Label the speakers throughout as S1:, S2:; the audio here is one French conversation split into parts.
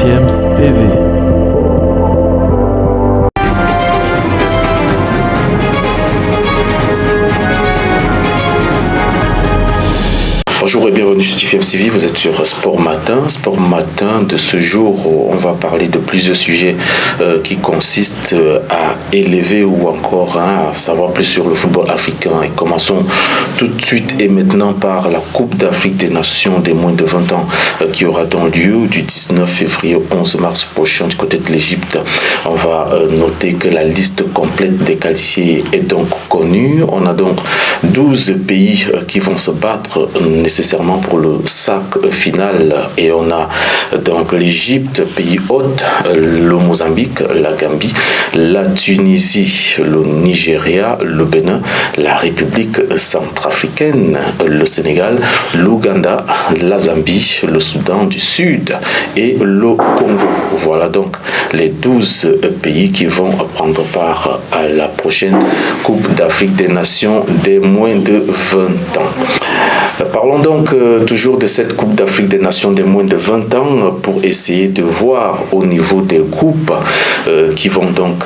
S1: GFM's TV.
S2: Bonjour et bienvenue sur GFM TV, vous êtes sur Sport Matin. Sport Matin de ce jour, on va parler de plusieurs sujets qui consistent à élever ou encore à savoir plus sur le football africain. Et commençons tout de suite et maintenant par la Coupe d'Afrique des Nations des moins de 20 ans qui aura donc lieu du 19 février au 11 mars prochain du côté de l'Égypte. On va noter que la liste complète des qualifiés est donc connue. On a donc 12 pays qui vont se battre nécessairement pour le sac final, et on a donc l'Égypte, pays hôte, le Mozambique, la Gambie, la Tunisie, le Nigeria, le Bénin, la République centrafricaine, le Sénégal, l'Ouganda, la Zambie, le Soudan du Sud et le Congo. Voilà donc les 12 pays qui vont prendre part à la prochaine Coupe d'Afrique des Nations des moins de 20 ans. Parlons donc toujours de cette Coupe d'Afrique des Nations des moins de 20 ans pour essayer de voir au niveau des groupes qui vont donc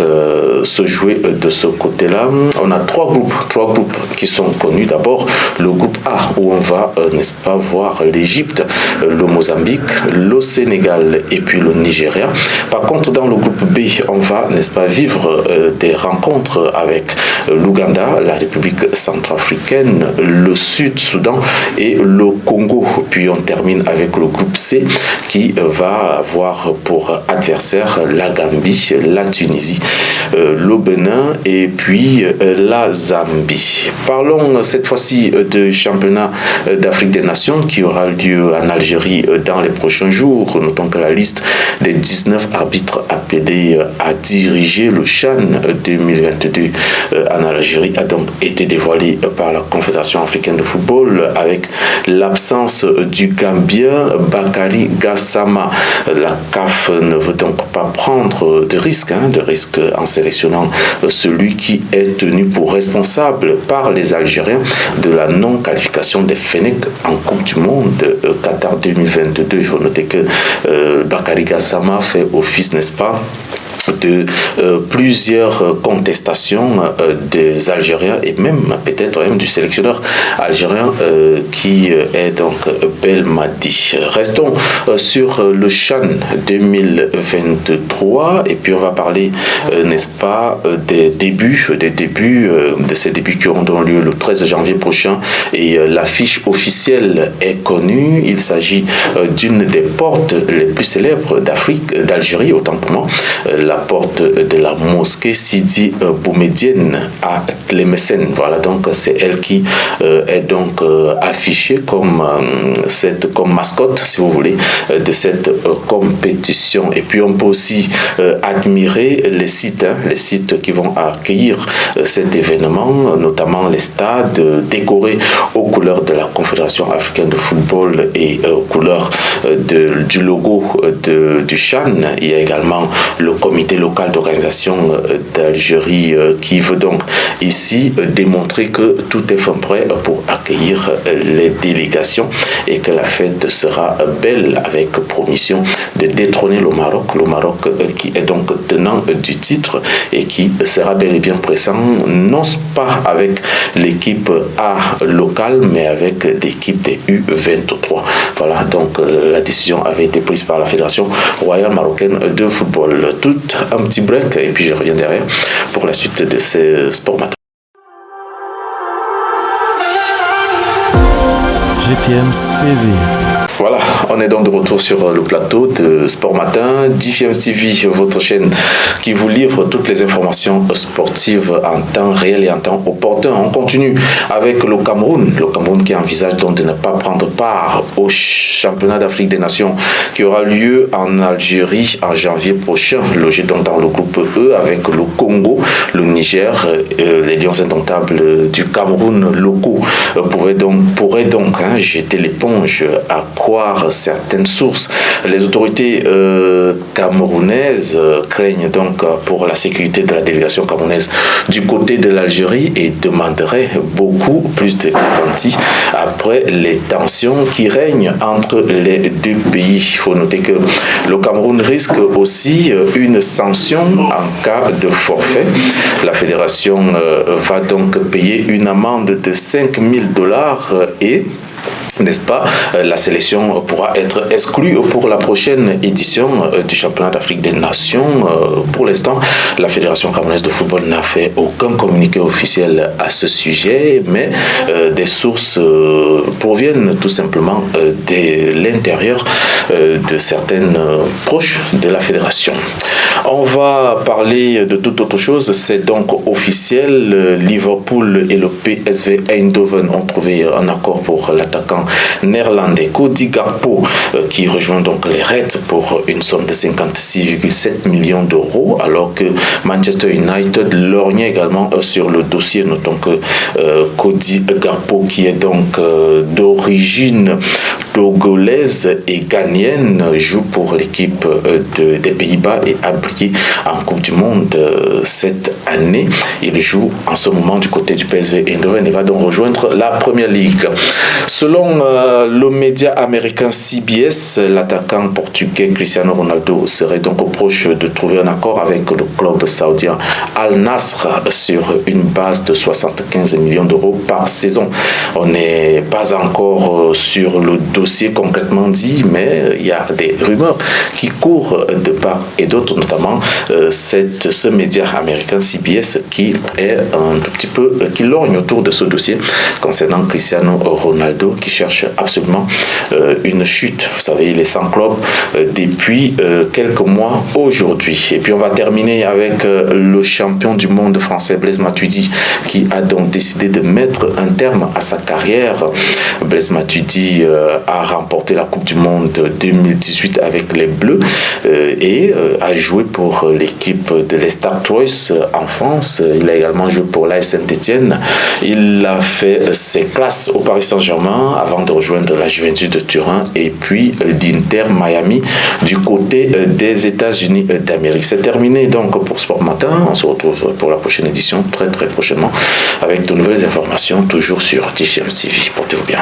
S2: se jouer de ce côté-là. On a trois groupes qui sont connus. D'abord, le groupe A où on va, n'est-ce pas, voir l'Égypte, le Mozambique, le Sénégal et puis le Nigeria. Par contre, dans le groupe B, on va, n'est-ce pas, vivre des rencontres avec l'Ouganda, la République centrafricaine, le Sud-Soudan et le Congo. Puis on termine avec le groupe C qui va avoir pour adversaire la Gambie, la Tunisie, le Bénin et puis la Zambie. Parlons cette fois-ci du championnat d'Afrique des Nations qui aura lieu en Algérie dans les prochains jours. Notons que la liste des 19 arbitres appelés à diriger le CHAN 2022 en Algérie a donc été dévoilée par la Confédération africaine de football avec l'absence du Gambien Bakary Gassama. La CAF ne veut donc pas prendre de risques en sélectionnant celui qui est tenu pour responsable par les Algériens de la non-qualification des Fennecs en Coupe du Monde Qatar 2022. Il faut noter que Bakary Gassama fait office, n'est-ce pas, de plusieurs contestations des Algériens et même peut-être même du sélectionneur algérien qui est donc Belmadi. Restons sur le CHAN 2023 et puis on va parler, n'est-ce pas, des débuts de ces débuts qui auront donc lieu le 13 janvier prochain et l'affiche officielle est connue. Il s'agit d'une des portes les plus célèbres d'Algérie, autant pour moi, la porte de la mosquée Sidi Boumedienne à Tlemcen. Voilà, donc c'est elle qui est donc affichée comme mascotte, si vous voulez, de cette compétition. Et puis on peut aussi admirer les sites qui vont accueillir cet événement, notamment les stades décorés aux couleurs de la Confédération africaine de football et aux couleurs du logo du CHAN. Il y a également le comité local d'organisation d'Algérie qui veut donc ici démontrer que tout est fait prêt pour accueillir les délégations et que la fête sera belle avec promission de détrôner le Maroc qui est donc tenant du titre et qui sera bel et bien présent non pas avec l'équipe A locale mais avec l'équipe des U23. Voilà, donc la décision avait été prise par la Fédération royale marocaine de football. Tout un petit break et puis je reviens derrière pour la suite de ces Sport Matin.
S1: GFM's TV.
S2: Voilà, on est donc de retour sur le plateau de Sport Matin, GFM TV, votre chaîne qui vous livre toutes les informations sportives en temps réel et en temps opportun. On continue avec le Cameroun qui envisage donc de ne pas prendre part au championnat d'Afrique des Nations qui aura lieu en Algérie en janvier prochain, logé donc dans le groupe E avec le Congo, le Niger, les Lions indomptables du Cameroun locaux pourraient donc jeter l'éponge à croire certaines sources. Les autorités camerounaises craignent donc pour la sécurité de la délégation camerounaise du côté de l'Algérie et demanderaient beaucoup plus de garanties après les tensions qui règnent entre les deux pays. Il faut noter que le Cameroun risque aussi une sanction en cas de forfait. La fédération va donc payer une amende de $5 000 et n'est-ce pas, la sélection pourra être exclue pour la prochaine édition du championnat d'Afrique des Nations. Pour l'instant, la Fédération camerounaise de football n'a fait aucun communiqué officiel à ce sujet, mais des sources proviennent tout simplement de l'intérieur de certaines proches de la Fédération. On va parler de toute autre chose, c'est donc officiel, Liverpool et le PSV Eindhoven ont trouvé un accord pour l'attaquant néerlandais Cody Gakpo qui rejoint donc les Reds pour une somme de 56,7 millions d'euros, alors que Manchester United lorgnait également sur le dossier. Notons que Cody Gakpo, qui est donc d'origine togolaise et ghanéenne, joue pour l'équipe des Pays-Bas et a brillé en Coupe du Monde cette année. Il joue en ce moment du côté du PSV Eindhoven et va donc rejoindre la Première Ligue. Selon le média américain CBS, l'attaquant portugais Cristiano Ronaldo serait donc proche de trouver un accord avec le club saoudien Al Nassr sur une base de 75 millions d'euros par saison. On n'est pas encore sur le dossier concrètement dit, mais il y a des rumeurs qui courent de part et d'autre, notamment ce média américain CBS qui est un tout petit peu, qui lorgne autour de ce dossier concernant Cristiano Ronaldo, qui cherche absolument une chute. Vous savez, il est sans club depuis quelques mois aujourd'hui. Et puis on va terminer avec le champion du monde français Blaise Matuidi, qui a donc décidé de mettre un terme à sa carrière. Blaise Matuidi a remporté la Coupe du Monde 2018 avec les Bleus et a joué pour l'équipe de l'Stade Troyes en France. Il a également joué pour l'AS Saint-Étienne. Il a fait ses classes au Paris Saint-Germain avant de rejoindre la Juventus de Turin et puis l'Inter Miami du côté des États-Unis d'Amérique. C'est terminé donc pour Sport Matin. On se retrouve pour la prochaine édition très prochainement avec de nouvelles informations toujours sur TFM TV. Portez-vous bien.